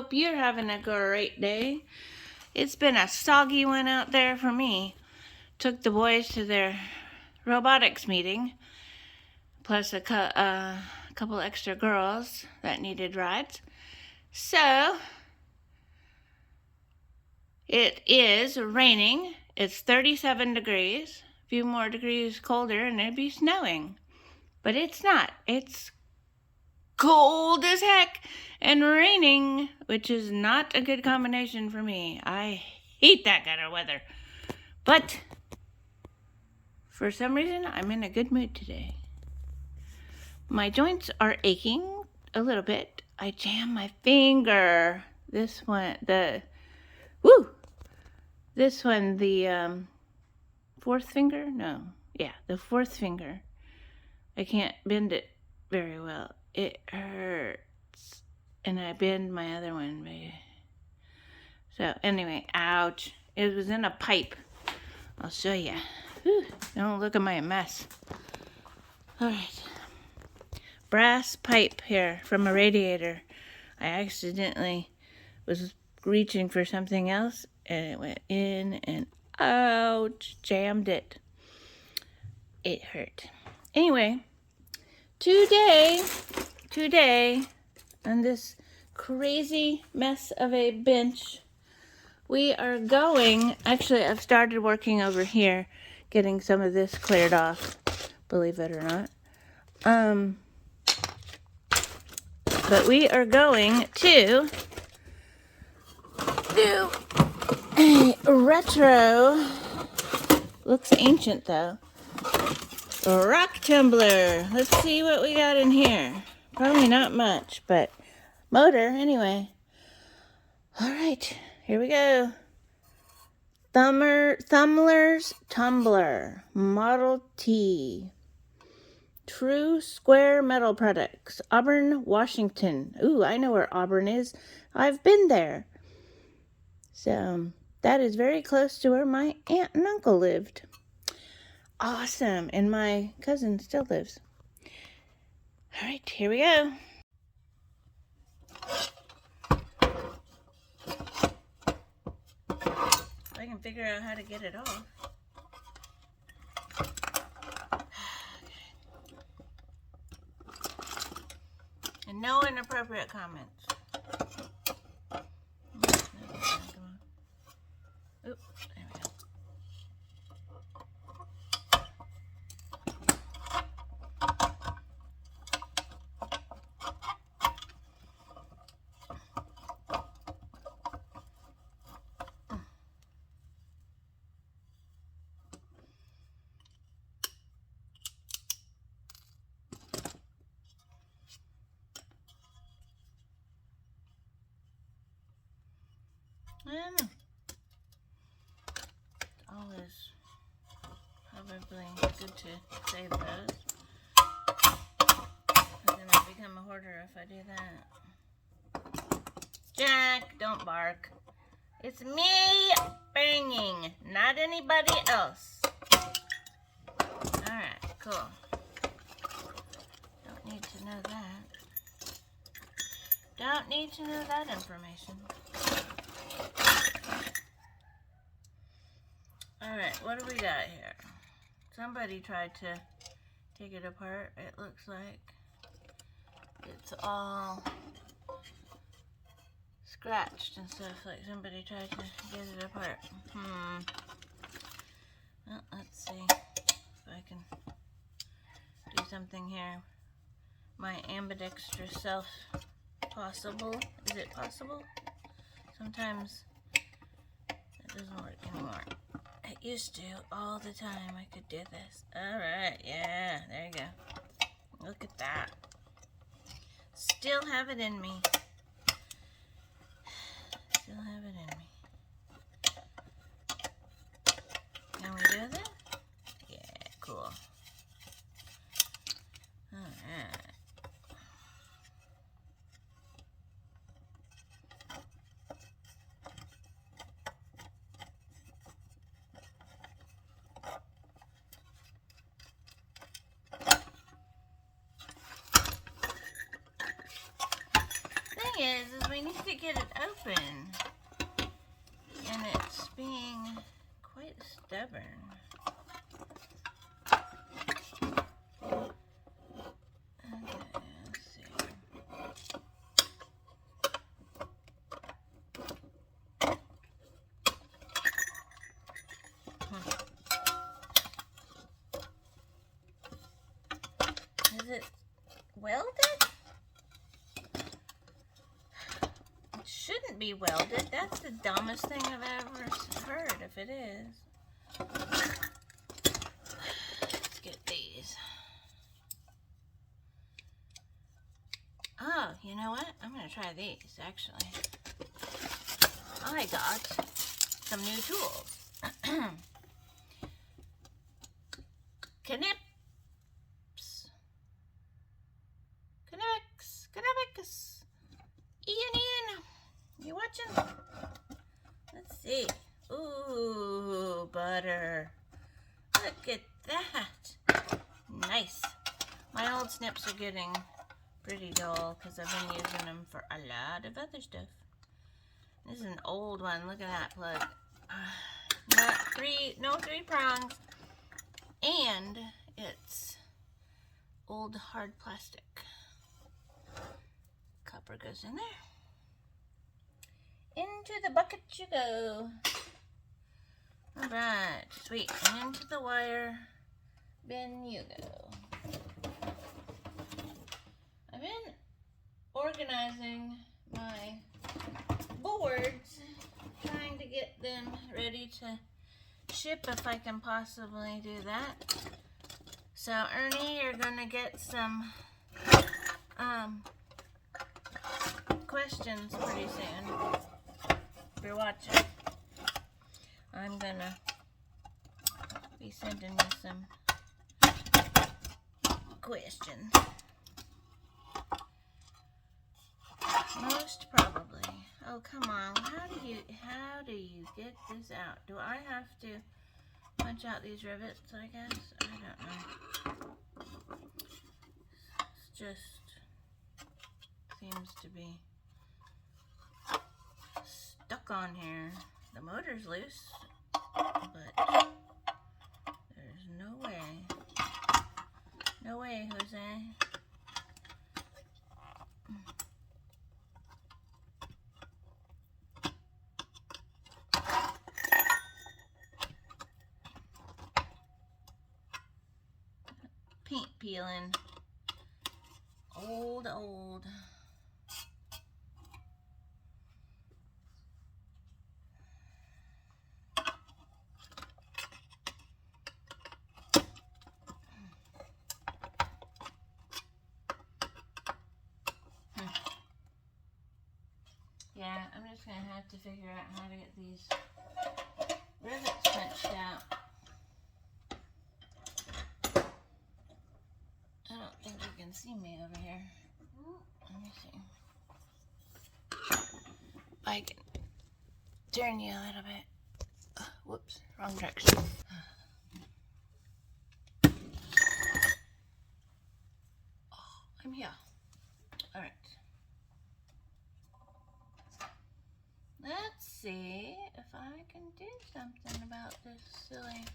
hope you're having a great day. It's been a soggy one out there for me. Took the boys to their robotics meeting, plus a couple extra girls that needed rides. So, it is raining. It's 37 degrees. A few more degrees colder and it'd be snowing. But it's not. It's cold as heck and raining, which is not a good combination for me. I hate that kind of weather. But for some reason, I'm in a good mood today. My joints are aching a little bit. I jammed my finger. This one, the fourth finger? No. Yeah, the fourth finger. I can't bend it very well. It hurts. And I bend my other one, baby. So, anyway, ouch. It was in a pipe. I'll show you. Whew, don't look at my mess. Alright. Brass pipe here from a radiator. I accidentally was reaching for something else and it went in and ouch, jammed it. It hurt. Anyway, today, on this crazy mess of a bench, we are going, actually I've started working over here, getting some of this cleared off, believe it or not. But we are going to do a retro, looks ancient though, rock tumbler. Let's see what we got in here. Probably not much, but motor anyway. All right, here we go. Tumbler's Tumbler Model T. True Square Metal Products, Auburn, Washington. Ooh, I know where Auburn is. I've been there. So, that is very close to where my aunt and uncle lived. Awesome. And my cousin still lives. All right, here we go. I can figure out how to get it off. And no inappropriate comments. Oop, there we go. I don't know. Always probably good to save those. I'm gonna become a hoarder if I do that. Jack, don't bark. It's me banging, not anybody else. Alright, cool. Don't need to know that. Don't need to know that information. Alright, what do we got here? Somebody tried to take it apart, it looks like. It's all scratched and stuff, like somebody tried to get it apart. Well, let's see if I can do something here. My ambidextrous self possible. Is it possible? Sometimes it doesn't work anymore. It used to all the time. I could do this. Alright, yeah, there you go. Look at that. Still have it in me. Still have it in me. Can we do this? Yeah, cool. Alright. we need to get it open. And it's being quite stubborn. Okay, let's see. Is it welded? It shouldn't be welded. That's the dumbest thing I've ever heard, if it is. Let's get these. Oh, you know what? I'm going to try these, actually. I got some new tools. Cannabis. Ian, you watching? Let's see. Ooh, butter. Look at that. Nice. My old snips are getting pretty dull because I've been using them for a lot of other stuff. This is an old one. Look at that plug. No three prongs. And it's old hard plastic. Copper goes in there. Into the bucket you go. Alright, sweet. And into the wire bin you go. I've been organizing my boards, trying to get them ready to ship if I can possibly do that. So Ernie, you're gonna get some questions pretty soon. If you're watching, I'm gonna be sending you some questions. Most probably. Oh, come on. How do you get this out? Do I have to punch out these rivets, I guess? I don't know. It's just seems to be stuck on here. The motor's loose, but there's no way. No way, Jose. Paint peeling. Old. Yeah, I'm just gonna have to figure out how to get these rivets punched out. I don't think you can see me over here. Let me see. I can turn you a little bit. Whoops, wrong direction. Oh, I'm here. All right. Let's see if I can do something about this silly.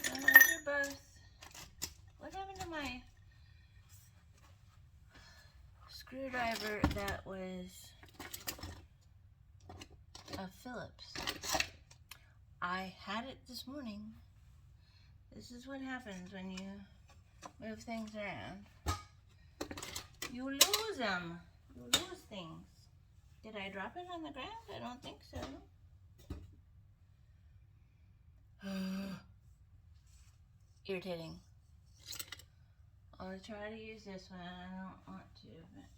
Those are both. What happened to my screwdriver that was a Phillips? I had it this morning. This is what happens when you move things around. You lose them. You lose things. Did I drop it on the ground? I don't think so. Irritating. I'll try to use this one. I don't want to, but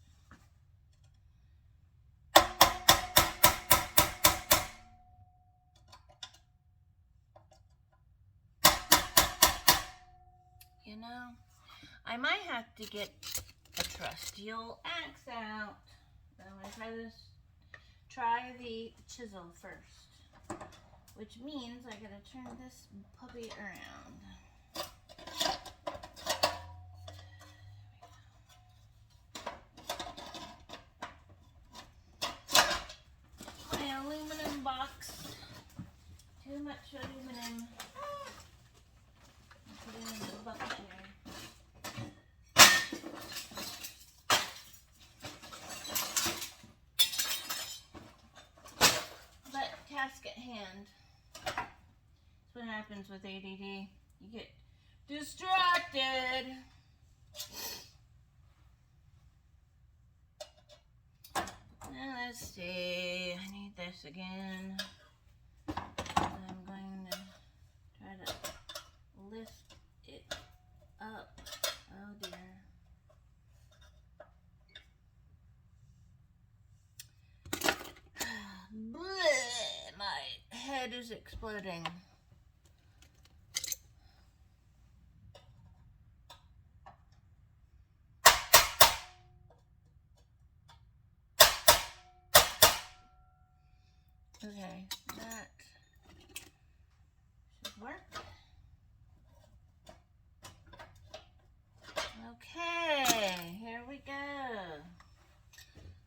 you know, I might have to get a trusty old axe out. But I'm gonna try the chisel first, which means I gotta turn this puppy around. happens with ADD. You get distracted. Now let's see. I need this again. I'm going to try to lift it up. Oh dear. Bleh, my head is exploding. Okay, that should work. Okay, here we go.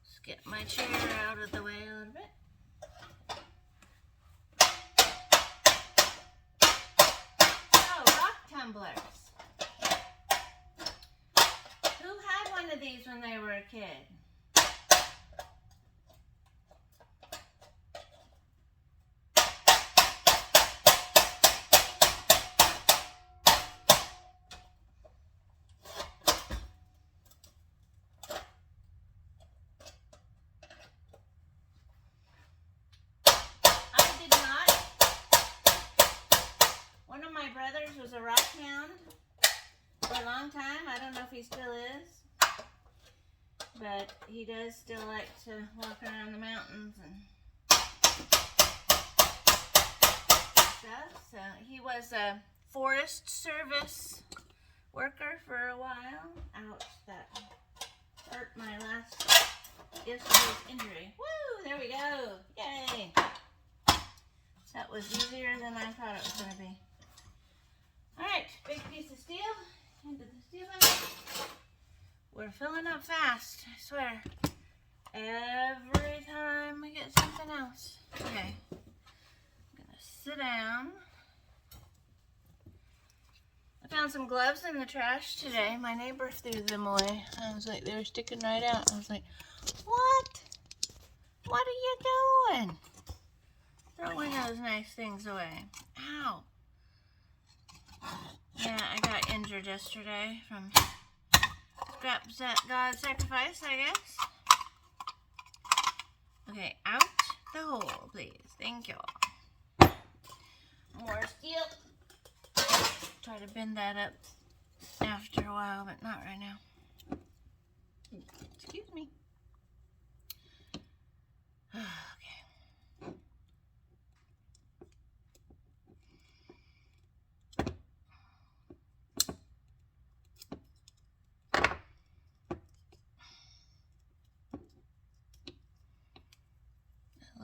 Let's get my chair out of the way a little bit. Oh, rock tumblers. Who had one of these when they were a kid? Brothers was a rock hound for a long time. I don't know if he still is, but he does still like to walk around the mountains and stuff. So he was a Forest Service worker for a while. Ouch, that hurt my last yesterday's injury. Woo, there we go. Yay. That was easier than I thought it was going to be. Alright, big piece of steel into the steel bucket. We're filling up fast, I swear. Every time we get something else. Okay, I'm gonna sit down. I found some gloves in the trash today. My neighbor threw them away. I was like, they were sticking right out. I was like, what? What are you doing? Throwing those nice things away. Ow. Yeah, I got injured yesterday from scraps that God sacrificed, I guess. Okay, out the hole, please. Thank you. More steel. Try to bend that up after a while, but not right now. Excuse me. Okay.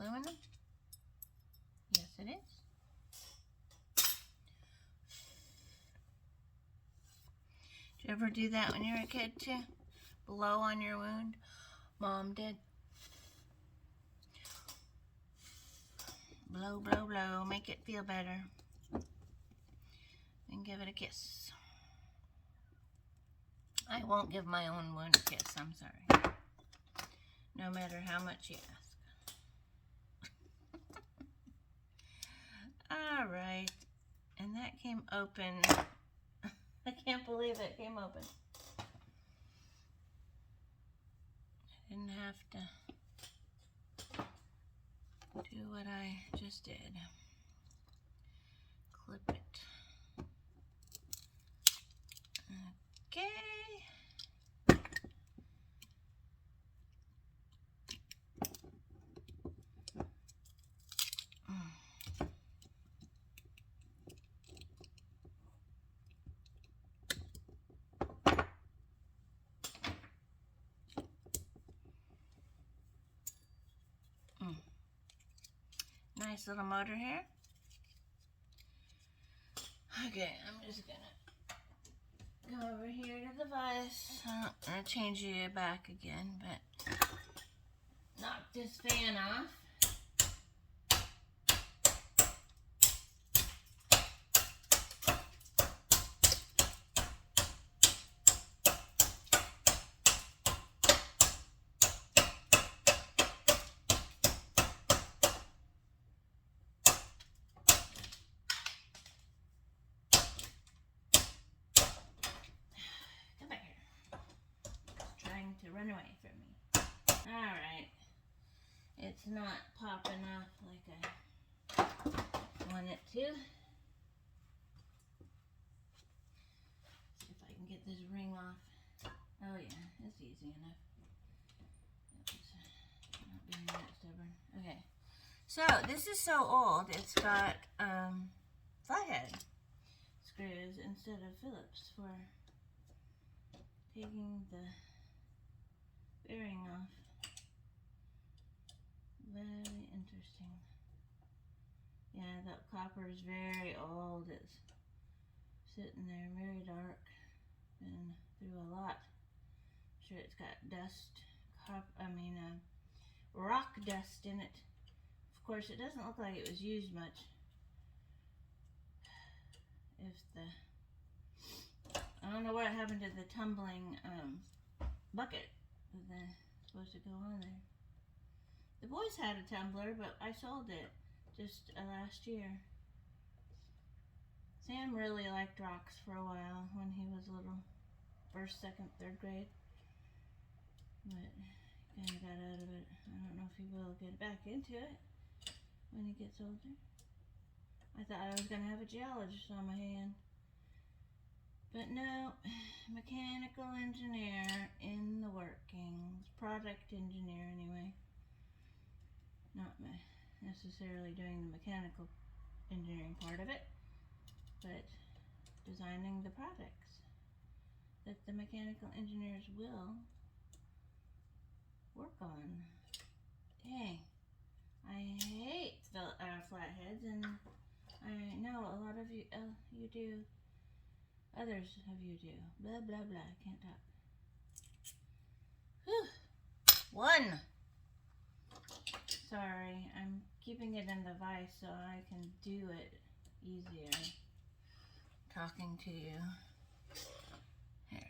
Aluminum? Yes, it is. Did you ever do that when you were a kid too? Blow on your wound? Mom did. Blow, blow, blow. Make it feel better. And give it a kiss. I won't give my own wound a kiss, I'm sorry. No matter how much you ask. Alright, and that came open. I can't believe it came open. I didn't have to do what I just did. Clip it. Okay. Nice little motor here. Okay, I'm just gonna go over here to the vise. I'm gonna change you back again, but knock this fan off. to run away from me. Alright. It's not popping off like I want it to. See if I can get this ring off. Oh yeah, it's easy enough. Not being that stubborn. Okay. So this is so old, it's got flathead screws instead of Phillips for taking the bearing off. Very interesting. Yeah, that copper is very old. It's sitting there very dark. Been through a lot. I'm sure it's got dust, rock dust in it. Of course, it doesn't look like it was used much. I don't know what happened to the tumbling bucket that's supposed to go on there. The boys had a tumbler, but I sold it just last year. Sam really liked rocks for a while when he was little. First, second, third grade. But he kind of got out of it. I don't know if he will get back into it when he gets older. I thought I was going to have a geologist on my hand. But no, mechanical engineer in the workings. Product engineer anyway. Not necessarily doing the mechanical engineering part of it, but designing the products that the mechanical engineers will work on. Dang, I hate flatheads, and I know a lot of you you do. Others of you do. Blah blah blah. I can't talk. Whew. One. Sorry, I'm keeping it in the vise so I can do it easier. Talking to you. Here,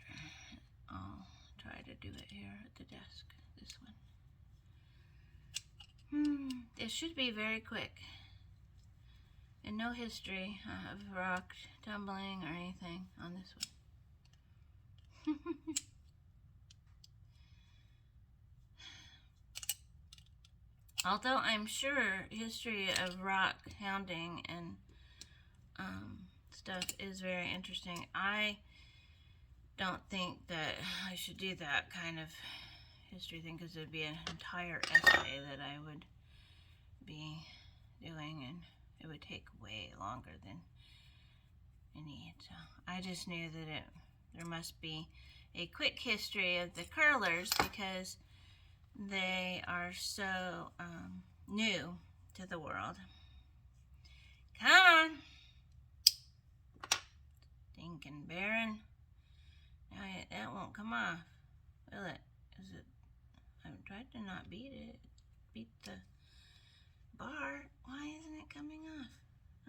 I'll try to do it here at the desk. This one. It should be very quick. And no history of rock tumbling or anything on this one. Although I'm sure history of rock hounding and stuff is very interesting, I don't think that I should do that kind of history thing, because it would be an entire essay that I would be doing, and it would take way longer than I need. So I just knew that there must be a quick history of the curlers, because they are so new to the world. Come on, stinking Baron. Now that won't come off, will it? Is it? I've tried to not beat it. Beat the bar. Why isn't it coming off?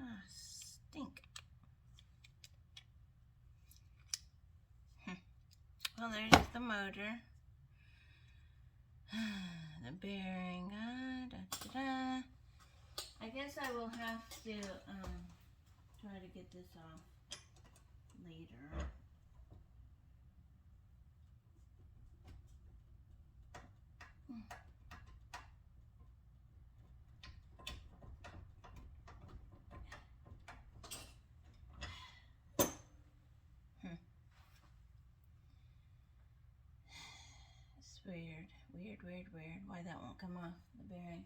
Ah, stink. Well, there's the motor. The bearing. I guess I will have to try to get this off later. It's weird. Why that won't come off the bearing.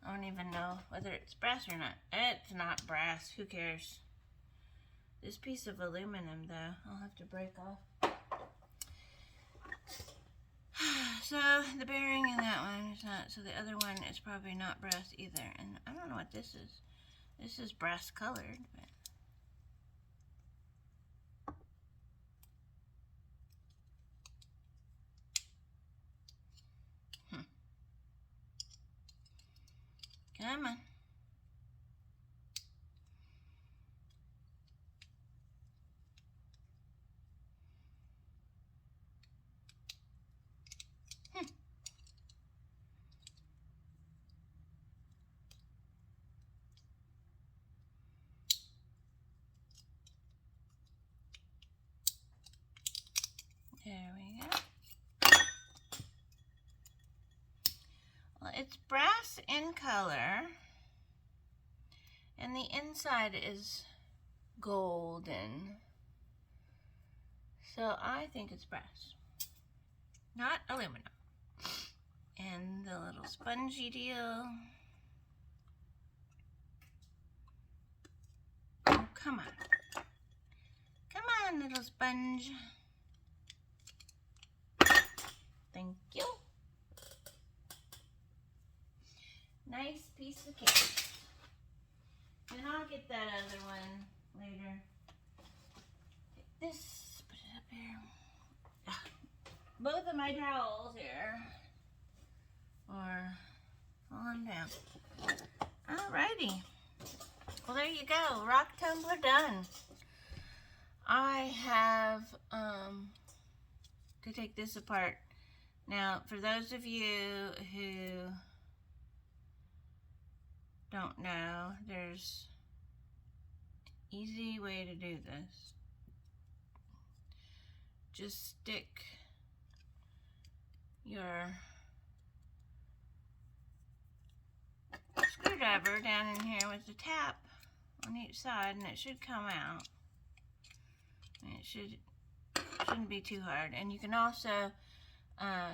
I don't even know whether it's brass or not. It's not brass. Who cares? This piece of aluminum, though, I'll have to break off. So the bearing in that one is not. So the other one is probably not brass either. And I don't know what this is. This is brass colored, but. Come on. it's brass in color, and the inside is golden. So I think it's brass, not aluminum. And the little spongy deal. Oh, come on. Come on, little sponge. Thank you. Nice piece of cake. And I'll get that other one later. Take this, put it up here. Both of my towels here are falling down. Alrighty. Well, there you go. Rock tumbler done. I have to take this apart. Now, for those of you who don't know, there's an easy way to do this. Just stick your screwdriver down in here with the tap on each side, and it should come out. And it shouldn't be too hard. And you can also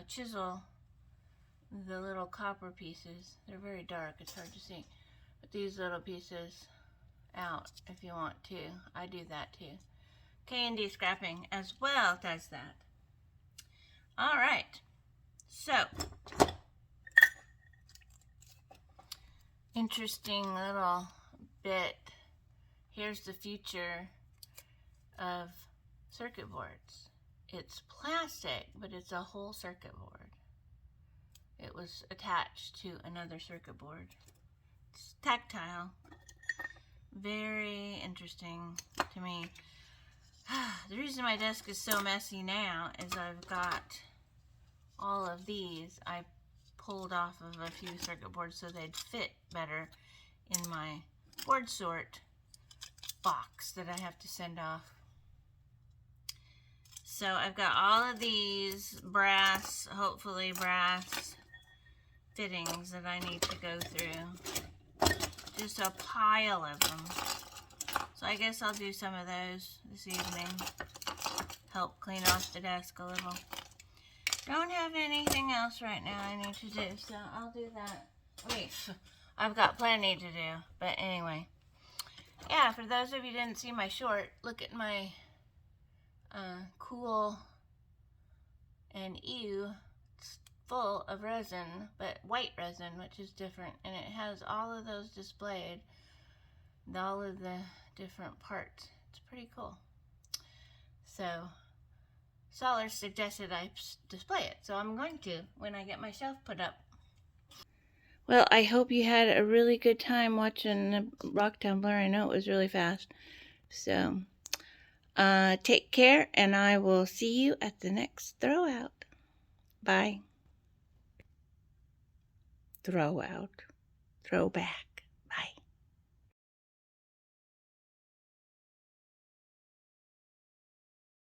chisel the little copper pieces. They're very dark, it's hard to see. But these little pieces out if you want to. I do that too. K&D Scrapping as well does that. Alright, so interesting little bit. Here's the future of circuit boards. It's plastic, but it's a whole circuit board. It was attached to another circuit board. It's tactile. Very interesting to me. The reason my desk is so messy now is I've got all of these I pulled off of a few circuit boards so they'd fit better in my board sort box that I have to send off. So I've got all of these brass, hopefully brass fittings that I need to go through. Just a pile of them. So I guess I'll do some of those this evening. Help clean off the desk a little. Don't have anything else right now I need to do, so I'll do that. Wait, I've got plenty to do. But anyway. Yeah, for those of you who didn't see my short, look at my cool and ew. It's full of resin, but white resin, which is different. And it has all of those displayed. All of the different parts. It's pretty cool. So Solar suggested I display it, so I'm going to when I get my shelf put up. Well, I hope you had a really good time watching the rock tumbler. I know it was really fast. So take care, and I will see you at the next throw out. Bye. Throw out. Throwback.